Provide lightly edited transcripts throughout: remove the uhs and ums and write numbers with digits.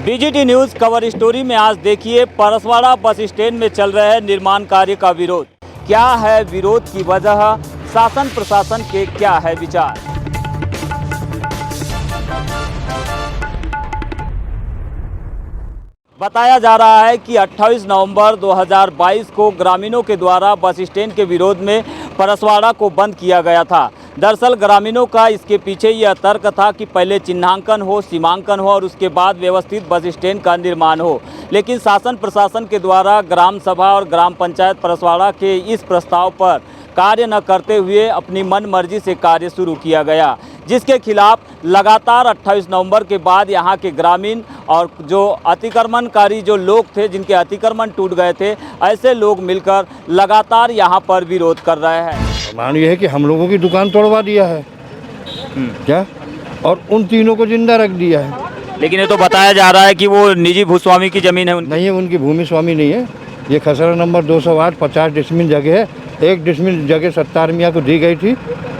BGT news cover story में आज देखिए परसवाड़ा बस स्टैंड में चल रहे निर्माण कार्य का विरोध। क्या है विरोध की वजह, शासन प्रशासन के क्या है विचार। बताया जा रहा है कि 28 नवंबर 2022 को ग्रामीणों के द्वारा बस स्टैंड के विरोध में परसवाड़ा को बंद किया गया था। दरअसल ग्रामीणों का इसके पीछे यह तर्क था कि पहले चिन्हांकन हो, सीमांकन हो और उसके बाद व्यवस्थित बस स्टैंड का निर्माण हो। लेकिन शासन प्रशासन के द्वारा ग्राम सभा और ग्राम पंचायत परसवाड़ा के इस प्रस्ताव पर कार्य न करते हुए अपनी मन मर्जी से कार्य शुरू किया गया, जिसके खिलाफ लगातार 28 नवंबर के बाद यहाँ के ग्रामीण और जो अतिक्रमणकारी जो लोग थे, जिनके अतिक्रमण टूट गए थे, ऐसे लोग मिलकर लगातार यहाँ पर विरोध कर रहे हैं। मान ये है कि हम लोगों की दुकान तोड़वा दिया है क्या, और उन तीनों को जिंदा रख दिया है। लेकिन ये तो बताया जा रहा है कि वो निजी भूस्वामी की जमीन है उनकी। नहीं है, उनकी भूमि स्वामी नहीं है। ये खसरा नंबर 208 50 डिसमिल जगह है। 1 डिसमिल जगह 70 मियाँ को दी गई थी,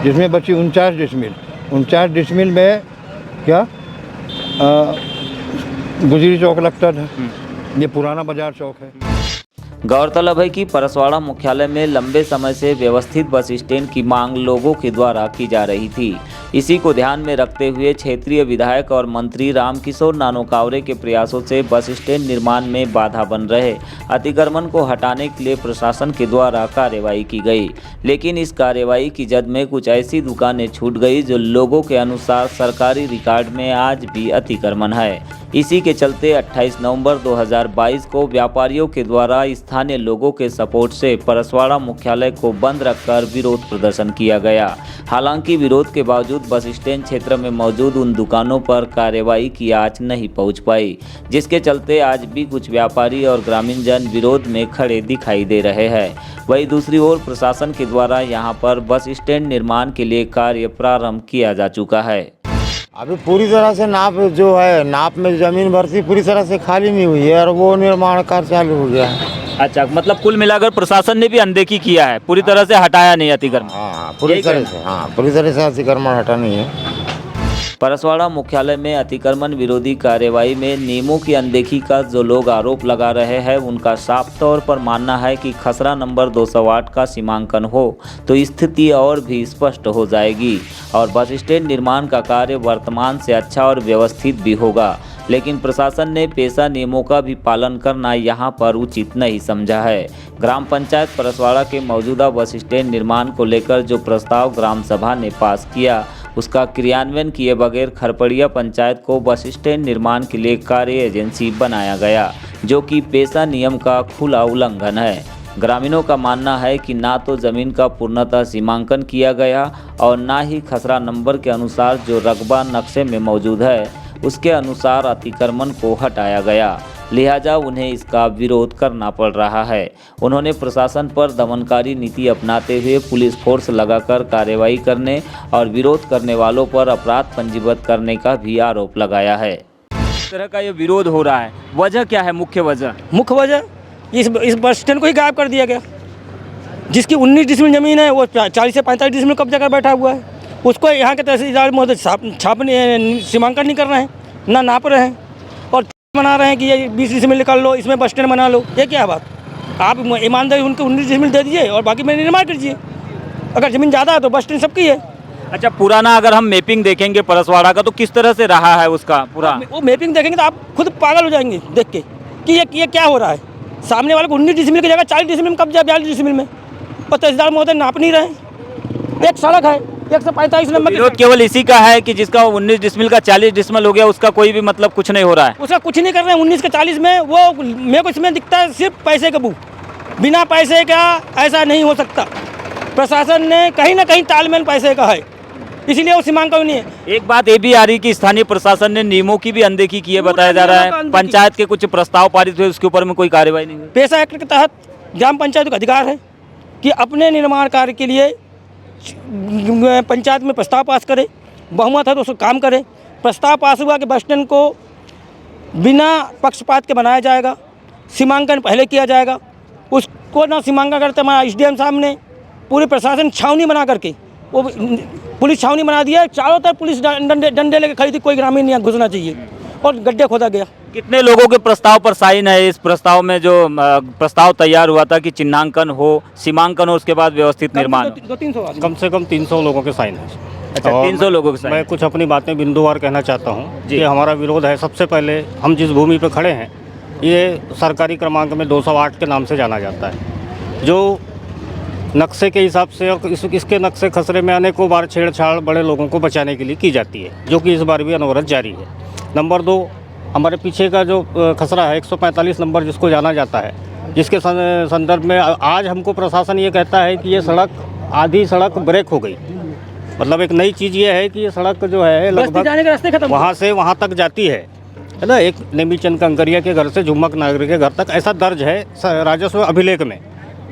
जिसमें बची 49 डिसमिल। 49 डिसमिल में क्या गुजरी चौक लगता था, ये पुराना बाजार चौक है। गौरतलब है कि परसवाड़ा मुख्यालय में लंबे समय से व्यवस्थित बस स्टैंड की मांग लोगों के द्वारा की जा रही थी। इसी को ध्यान में रखते हुए क्षेत्रीय विधायक और मंत्री रामकिशोर नानोकावरे के प्रयासों से बस स्टैंड निर्माण में बाधा बन रहे अतिक्रमण को हटाने के लिए प्रशासन के द्वारा कार्रवाई की गई। लेकिन इस कार्रवाई की जद में कुछ ऐसी दुकानें छूट गई जो लोगों के अनुसार सरकारी रिकॉर्ड में आज भी अतिक्रमण है। इसी के चलते 28 नवंबर 2022 को व्यापारियों के द्वारा स्थानीय लोगों के सपोर्ट से परसवाड़ा मुख्यालय को बंद रखकर विरोध प्रदर्शन किया गया। हालांकि विरोध के बावजूद बस स्टैंड क्षेत्र में मौजूद उन दुकानों पर कार्रवाई की आंच नहीं पहुंच पाई, जिसके चलते आज भी कुछ व्यापारी और ग्रामीण जन विरोध में खड़े दिखाई दे रहे हैं। वहीं दूसरी ओर प्रशासन के द्वारा यहां पर बस स्टैंड निर्माण के लिए कार्य प्रारंभ किया जा चुका है। अभी पूरी तरह से नाप में ज़मीन भर्ती पूरी तरह से खाली नहीं हुई है और वो निर्माण कार्य चालू हो गया है। अच्छा, मतलब कुल मिलाकर प्रशासन ने भी अनदेखी किया है, पूरी तरह से हटाया नहीं अतिक्रमण। पूरी तरह से अतिक्रमण हटा नहीं है। परसवाड़ा मुख्यालय में अतिक्रमण विरोधी कार्यवाही में नियमों की अनदेखी का जो लोग आरोप लगा रहे हैं, उनका साफ तौर पर मानना है कि खसरा नंबर 208 का सीमांकन हो तो स्थिति और भी स्पष्ट हो जाएगी और बस स्टैंड निर्माण का कार्य वर्तमान से अच्छा और व्यवस्थित भी होगा। लेकिन प्रशासन ने पेशा नियमों का भी पालन करना यहाँ पर उचित नहीं समझा है। ग्राम पंचायत परसवाड़ा के मौजूदा बस स्टैंड निर्माण को लेकर जो प्रस्ताव ग्राम सभा ने पास किया, उसका क्रियान्वयन किए बगैर खरपड़िया पंचायत को बस स्टैंड निर्माण के लिए कार्य एजेंसी बनाया गया, जो कि पेशा नियम का खुला उल्लंघन है। ग्रामीणों का मानना है कि ना तो ज़मीन का पूर्णतः सीमांकन किया गया और ना ही खसरा नंबर के अनुसार जो रकबा नक्शे में मौजूद है उसके अनुसार अतिक्रमण को हटाया गया, लिहाजा उन्हें इसका विरोध करना पड़ रहा है। उन्होंने प्रशासन पर दमनकारी नीति अपनाते हुए पुलिस फोर्स लगाकर कार्रवाई करने और विरोध करने वालों पर अपराध पंजीबद्ध करने का भी आरोप लगाया है। इस तरह का ये विरोध हो रहा है, वजह क्या है? मुख्य वजह इस बस स्टैंड को ही गायब कर दिया गया। जिसकी 19 डिसमिल ज़मीन है वो 40 से 45 डिसमिल कब्जा कर बैठा हुआ है। उसको यहाँ के तहसीलदार महोदय सीमांकन नहीं कर रहे हैं, ना नाप रहे हैं और बना रहे हैं कि ये 20 डिसमिल निकाल लो, इसमें बस स्टैंड बना लो। ये क्या बात? आप ईमानदारी उनको 19 डिसमिल दे दीजिए और बाकी में निर्माण कीजिए। अगर ज़मीन ज़्यादा है तो बस स्टैंड सबकी है। अच्छा, पुराना अगर हम मैपिंग देखेंगे परसवाड़ा का तो किस तरह से रहा है उसका पूरा? वो मैपिंग देखेंगे तो आप खुद पागल हो जाएंगे देख के कि ये क्या हो रहा है। सामने वाले को 19 डिसमिल की जगह 40 डिसमिल में कब्जा, 42 डिसमिल में, और तहसीलदार महोदय नाप नहीं रहे। एक सड़क है 145 नंबर। विरोध केवल इसी का है कि जिसका 19 डिसमिल का 40 डिसमिल हो गया, उसका कोई भी मतलब कुछ नहीं हो रहा है। उसका कुछ नहीं कर रहे हैं। 19 के 40 में वो मेरे को इसमें दिखता है सिर्फ पैसे का बू, बिना पैसे का ऐसा नहीं हो सकता। प्रशासन ने कहीं ना कहीं तालमेल पैसे का है, इसीलिए वो सीमांकन नहीं है। एक बात ये भी आ रही कि स्थानीय प्रशासन ने नियमों की भी अनदेखी की है, बताया जा रहा है। पंचायत के कुछ प्रस्ताव पारित हुए, उसके ऊपर में कोई कार्रवाई नहीं हुई। पेशा एक्ट के तहत ग्राम पंचायत का अधिकार है कि अपने निर्माण कार्य के लिए पंचायत में प्रस्ताव पास करे, बहुमत है तो उसको काम करे। प्रस्ताव पास हुआ कि बस स्टैंड को बिना पक्षपात के बनाया जाएगा, सीमांकन पहले किया जाएगा। उसको ना सीमांकन करते हमारा SDM साहब ने पूरे प्रशासन छावनी बना करके वो पुलिस छावनी बना दिया। चारों तरफ पुलिस डंडे लेके खड़ी थी, कोई ग्रामीण यहाँ घुसना चाहिए। और गड्ढे खोदा गया। कितने लोगों के प्रस्ताव पर साइन है? इस प्रस्ताव में जो प्रस्ताव तैयार हुआ था कि चिन्हांकन हो, सीमांकन हो, उसके बाद व्यवस्थित निर्माण हो। 200-300 आदमी। कम से कम 300 लोगों के साइन है। अच्छा, और 300 लोगों के साइन। मैं कुछ अपनी बातें बिंदुवार कहना चाहता हूँ जी। कि हमारा विरोध है। सबसे पहले हम जिस भूमि पर खड़े हैं ये सरकारी क्रमांक में 208 के नाम से जाना जाता है, जो नक्शे के हिसाब से और इसके नक्शे खसरे में अनेकों बार छेड़छाड़ बड़े लोगों को बचाने के लिए की जाती है, जो कि इस बार भी अनवरत जारी है। नंबर 2, हमारे पीछे का जो खसरा है 145 नंबर जिसको जाना जाता है, जिसके संदर्भ में आज हमको प्रशासन ये कहता है कि ये सड़क आधी सड़क ब्रेक हो गई। मतलब एक नई चीज़ ये है कि ये सड़क जो है बस्ती जाने के रास्ते खत्म। वहाँ से वहाँ तक जाती है ना। एक नेमीचंद कंकरिया के घर से झुमक नागरिक के घर तक ऐसा दर्ज है राजस्व अभिलेख में,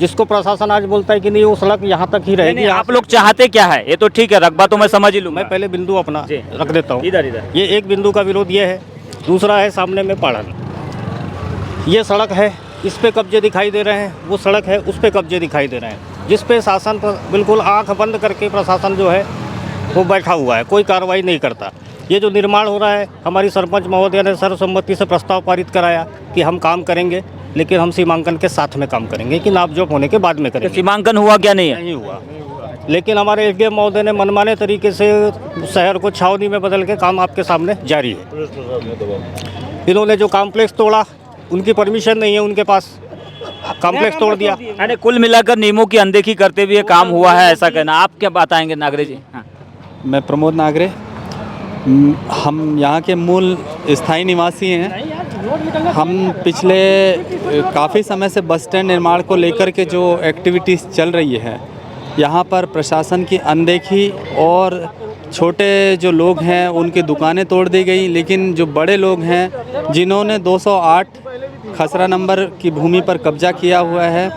जिसको प्रशासन आज बोलता है कि नहीं वो सड़क यहाँ तक ही रहेगी। आप लोग चाहते क्या है? ये तो ठीक है, रकबा तो मैं समझ ही लूँगा। मैं पहले बिंदु अपना जी। रख देता हूँ। इधर ये एक बिंदु का विरोध ये है। दूसरा है सामने में पहाड़न, ये सड़क है, इस पे कब्जे दिखाई दे रहे हैं, वो सड़क है उस पे कब्जे दिखाई दे रहे हैं, जिस पे शासन पर बिल्कुल आंख बंद करके प्रशासन जो है वो बैठा हुआ है, कोई कार्रवाई नहीं करता। ये जो निर्माण हो रहा है, हमारी सरपंच महोदय ने सर्वसम्मति से प्रस्ताव पारित कराया कि हम काम करेंगे, लेकिन हम सीमांकन के साथ में काम करेंगे कि नापजोप होने के बाद में करेंगे। सीमांकन हुआ क्या? नहीं है। नहीं हुआ, लेकिन हमारे एसडीएम महोदय ने मनमाने तरीके से शहर को छावनी में बदल के काम आपके सामने जारी है। इन्होंने जो कॉम्प्लेक्स तोड़ा, उनकी परमिशन नहीं है उनके पास, कॉम्प्लेक्स तोड़ दिया। यानी कुल मिलाकर नियमों की अनदेखी करते हुए काम हुआ है, ऐसा कहना। आप क्या बताएंगे नागरे जी? हाँ। मैं प्रमोद नागरे, हम यहाँ के मूल स्थायी निवासी हैं। हम पिछले काफ़ी समय से बस स्टैंड निर्माण को लेकर के जो एक्टिविटीज़ चल रही है, यहाँ पर प्रशासन की अनदेखी और छोटे जो लोग हैं उनकी दुकानें तोड़ दी गई, लेकिन जो बड़े लोग हैं जिन्होंने 208 खसरा नंबर की भूमि पर कब्जा किया हुआ है,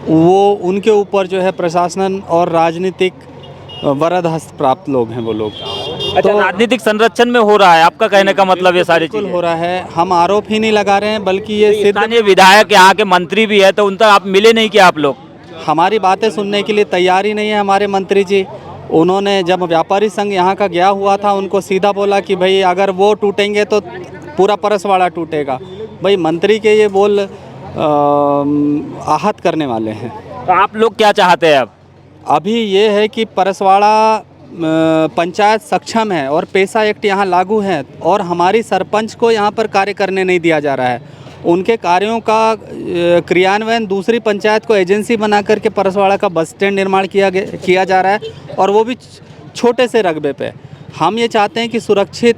वो उनके ऊपर जो है प्रशासन और राजनीतिक वरद हस्त प्राप्त लोग हैं वो लोग। अच्छा, राजनीतिक संरक्षण में हो रहा है, आपका कहने का मतलब ये सारी बिल्कुल चीजें हो रहा है। हम आरोप ही नहीं लगा रहे हैं, बल्कि ये सिद्ध स्थानीय विधायक यहाँ के मंत्री भी है, तो उन तक आप मिले नहीं क्या? आप लोग हमारी बातें सुनने के लिए तैयार ही नहीं है हमारे मंत्री जी। उन्होंने जब व्यापारी संघ यहाँ का गया हुआ था, उनको सीधा बोला कि भाई अगर वो टूटेंगे तो पूरा परसवाड़ा टूटेगा। भाई मंत्री के ये बोल आहत करने वाले हैं। तो आप लोग क्या चाहते हैं अब? अभी ये है कि परसवाड़ा पंचायत सक्षम है और पेशा एक्ट यहाँ लागू है, और हमारी सरपंच को यहाँ पर कार्य करने नहीं दिया जा रहा है। उनके कार्यों का क्रियान्वयन दूसरी पंचायत को एजेंसी बना करके परसवाड़ा का बस स्टैंड निर्माण किया जा रहा है, और वो भी छोटे से रकबे पे। हम ये चाहते हैं कि सुरक्षित,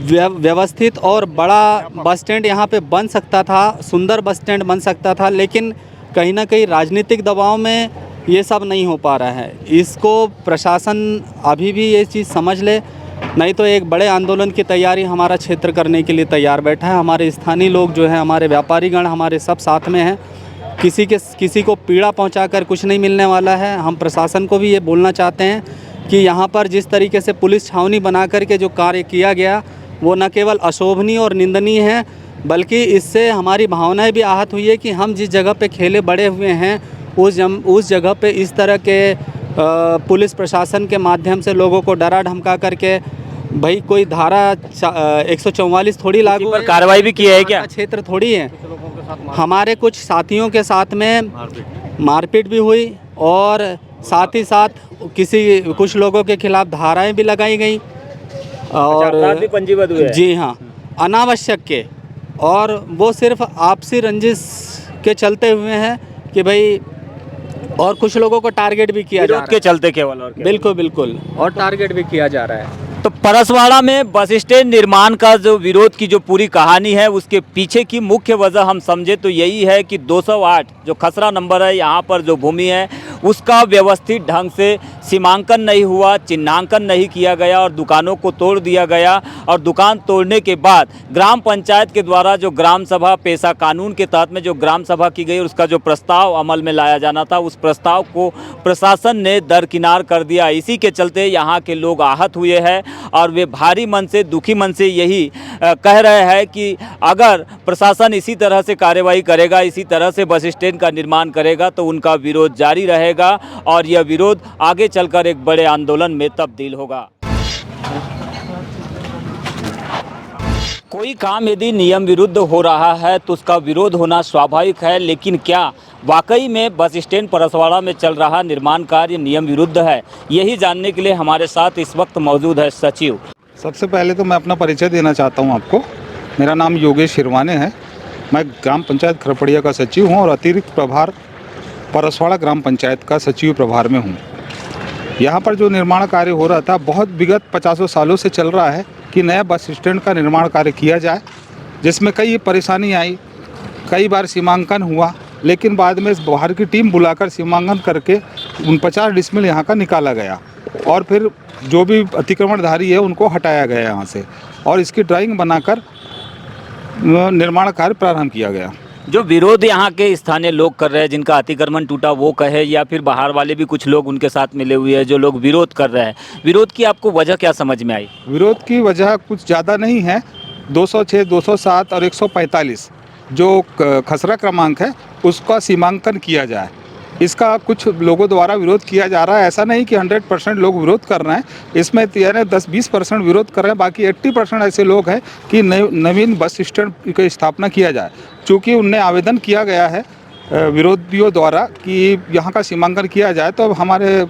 व्यवस्थित और बड़ा बस स्टैंड यहाँ पे बन सकता था, सुंदर बस स्टैंड बन सकता था, लेकिन कहीं ना कहीं राजनीतिक दबाव में ये सब नहीं हो पा रहा है। इसको प्रशासन अभी भी ये चीज़ समझ ले, नहीं तो एक बड़े आंदोलन की तैयारी हमारा क्षेत्र करने के लिए तैयार बैठा है। हमारे स्थानीय लोग जो हैं, हमारे व्यापारीगण, हमारे सब साथ में हैं। किसी को पीड़ा पहुंचाकर कुछ नहीं मिलने वाला है। हम प्रशासन को भी ये बोलना चाहते हैं कि यहाँ पर जिस तरीके से पुलिस छावनी बना करके जो कार्य किया गया, वो न केवल अशोभनीय और निंदनीय है, बल्कि इससे हमारी भावनाएँ भी आहत हुई है कि हम जिस जगह पर खेले बड़े हुए हैं, उस जगह पे इस तरह के पुलिस प्रशासन के माध्यम से लोगों को डरा धमका करके, भाई कोई धारा 144 थोड़ी लागू पर कार्रवाई भी की है क्या? क्षेत्र थोड़ी है। हमारे कुछ साथियों के साथ में मारपीट भी हुई, और साथ ही साथ कुछ लोगों के खिलाफ धाराएं भी लगाई गई, और अपराध भी पंजीबद्ध हुए हैं। जी हाँ, अनावश्यक के, और वो सिर्फ आपसी रंजिश के चलते हुए हैं कि भाई, और कुछ लोगों को टारगेट भी किया जा रहा है के चलते केवल, और बिल्कुल, और टारगेट भी किया जा रहा है। तो परसवाड़ा में बस स्टैंड निर्माण का जो विरोध की जो पूरी कहानी है, उसके पीछे की मुख्य वजह हम समझे तो यही है कि 208 जो खसरा नंबर है, यहाँ पर जो भूमि है उसका व्यवस्थित ढंग से सीमांकन नहीं हुआ, चिन्हांकन नहीं किया गया, और दुकानों को तोड़ दिया गया। और दुकान तोड़ने के बाद ग्राम पंचायत के द्वारा जो ग्राम सभा पेशा कानून के तहत में जो ग्राम सभा की गई, उसका जो प्रस्ताव अमल में लाया जाना था, उस प्रस्ताव को प्रशासन ने दरकिनार कर दिया। इसी के चलते यहाँ के लोग आहत हुए हैं, और वे भारी मन से, दुखी मन से यही कह रहे हैं कि अगर प्रशासन इसी तरह से कार्रवाई करेगा, इसी तरह से बस स्टैंड का निर्माण करेगा, तो उनका विरोध जारी रहेगा, और यह विरोध आगे चलकर एक बड़े आंदोलन में तब्दील होगा। कोई काम यदि नियम विरुद्ध हो रहा है तो उसका विरोध होना स्वाभाविक है, लेकिन क्या वाकई में बस स्टैंड परसवाड़ा में चल रहा निर्माण कार्य नियम विरुद्ध है? यही जानने के लिए हमारे साथ इस वक्त मौजूद है सचिव। सबसे पहले तो मैं अपना परिचय देना चाहता हूं आपको। मेरा नाम योगेश शिरवाने है। मैं ग्राम पंचायत खरपड़िया का सचिव हूं और अतिरिक्त प्रभार परसवाड़ा ग्राम पंचायत का सचिव प्रभार में हूं। यहां पर जो निर्माण कार्य हो रहा था बहुत विगत 50 सालों से चल रहा है कि नया बस स्टैंड का निर्माण कार्य किया जाए, जिसमें कई परेशानी आई, कई बार सीमांकन हुआ, लेकिन बाद में बाहर की टीम बुलाकर सीमांकन करके 49 डिसमिल यहाँ का निकाला गया और फिर जो भी अतिक्रमणधारी है उनको हटाया गया यहाँ से और इसकी ड्राइंग बनाकर निर्माण कार्य प्रारंभ किया गया। जो विरोध यहाँ के स्थानीय लोग कर रहे हैं, जिनका अतिक्रमण टूटा वो कहे, या फिर बाहर वाले भी कुछ लोग उनके साथ मिले हुए हैं जो लोग विरोध कर रहे हैं, विरोध की आपको वजह क्या समझ में आई? विरोध की वजह कुछ ज़्यादा नहीं है। 206, 207 और 145 जो खसरा क्रमांक है उसका सीमांकन किया जाए, इसका कुछ लोगों द्वारा विरोध किया जा रहा है। ऐसा नहीं कि 100% लोग विरोध कर रहे हैं, इसमें 10-20% विरोध कर रहे हैं, बाकी 80% ऐसे लोग हैं कि नवीन बस स्टैंड की स्थापना किया जाए। चूँकि उनने आवेदन किया गया है विरोधियों द्वारा कि यहाँ का सीमांकन किया जाए, तो अब हमारे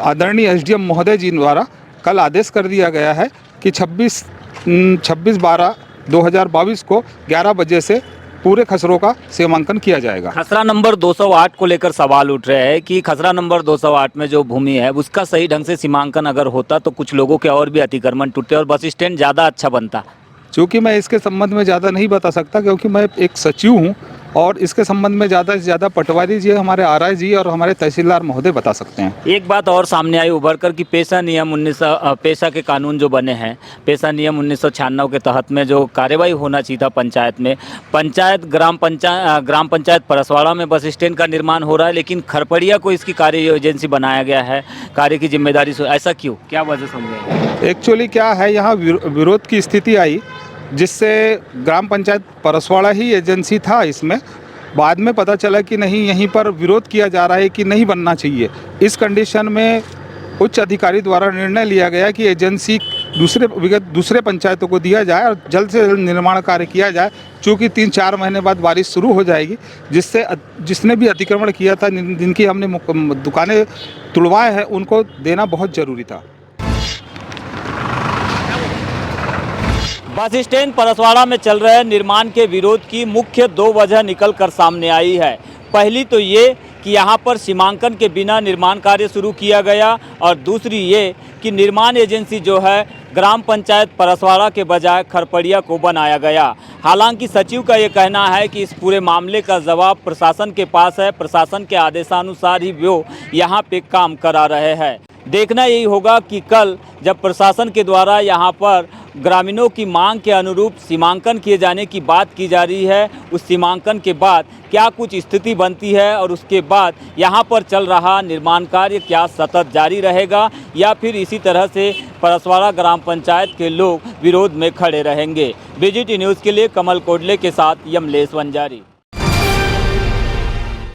आदरणीय SDM महोदय जी द्वारा कल आदेश कर दिया गया है कि 26/12/2022 को 11 बजे से पूरे खसरों का सीमांकन किया जाएगा। खसरा नंबर 208 को लेकर सवाल उठ रहे हैं कि खसरा नंबर 208 में जो भूमि है उसका सही ढंग से सीमांकन अगर होता तो कुछ लोगों के और भी अतिक्रमण टूटे और बस स्टैंड ज़्यादा अच्छा बनता। चूँकि मैं इसके संबंध में ज़्यादा नहीं बता सकता क्योंकि मैं एक सचिव हूँ और इसके संबंध में ज़्यादा से ज़्यादा पटवारी जी, हमारे RI जी और हमारे तहसीलदार महोदय बता सकते हैं। एक बात और सामने आई उभर कर कि पेशा के कानून जो बने हैं, पेशा नियम 1996 के तहत में जो कार्यवाही होना चाहिए था पंचायत में, ग्राम पंचायत परसवाड़ा में बस स्टैंड का निर्माण हो रहा है, लेकिन खरपड़िया को इसकी कार्य एजेंसी बनाया गया है, कार्य की जिम्मेदारी से। ऐसा क्यों, क्या वजह समझे? एक्चुअली क्या है, यहाँ विरोध की स्थिति आई जिससे ग्राम पंचायत परसवाड़ा ही एजेंसी था। इसमें बाद में पता चला कि नहीं, यहीं पर विरोध किया जा रहा है कि नहीं बनना चाहिए। इस कंडीशन में उच्च अधिकारी द्वारा निर्णय लिया गया कि एजेंसी दूसरे पंचायतों को दिया जाए और जल्द से जल्द निर्माण कार्य किया जाए। चूँकि 3-4 महीने बाद बारिश शुरू हो जाएगी, जिससे जिसने भी अतिक्रमण किया था, जिनकी हमने दुकानें तुड़वाए हैं, उनको देना बहुत ज़रूरी था। बस स्टैंड परसवाड़ा में चल रहे निर्माण के विरोध की मुख्य 2 वजह निकल कर सामने आई है। पहली तो ये कि यहाँ पर सीमांकन के बिना निर्माण कार्य शुरू किया गया, और दूसरी ये कि निर्माण एजेंसी जो है ग्राम पंचायत परसवाड़ा के बजाय खरपड़िया को बनाया गया। हालांकि सचिव का ये कहना है कि इस पूरे मामले का जवाब प्रशासन के पास है, प्रशासन के आदेशानुसार ही वो यहाँ पे काम करा रहे हैं। देखना यही होगा कि कल जब प्रशासन के द्वारा यहाँ पर ग्रामीणों की मांग के अनुरूप सीमांकन किए जाने की बात की जा रही है, उस सीमांकन के बाद क्या कुछ स्थिति बनती है और उसके बाद यहाँ पर चल रहा निर्माण कार्य क्या सतत जारी रहेगा या फिर इसी तरह से परसवाड़ा ग्राम पंचायत के लोग विरोध में खड़े रहेंगे। BGT न्यूज़ के लिए कमल कोडले के साथ यमलेश वंजारी।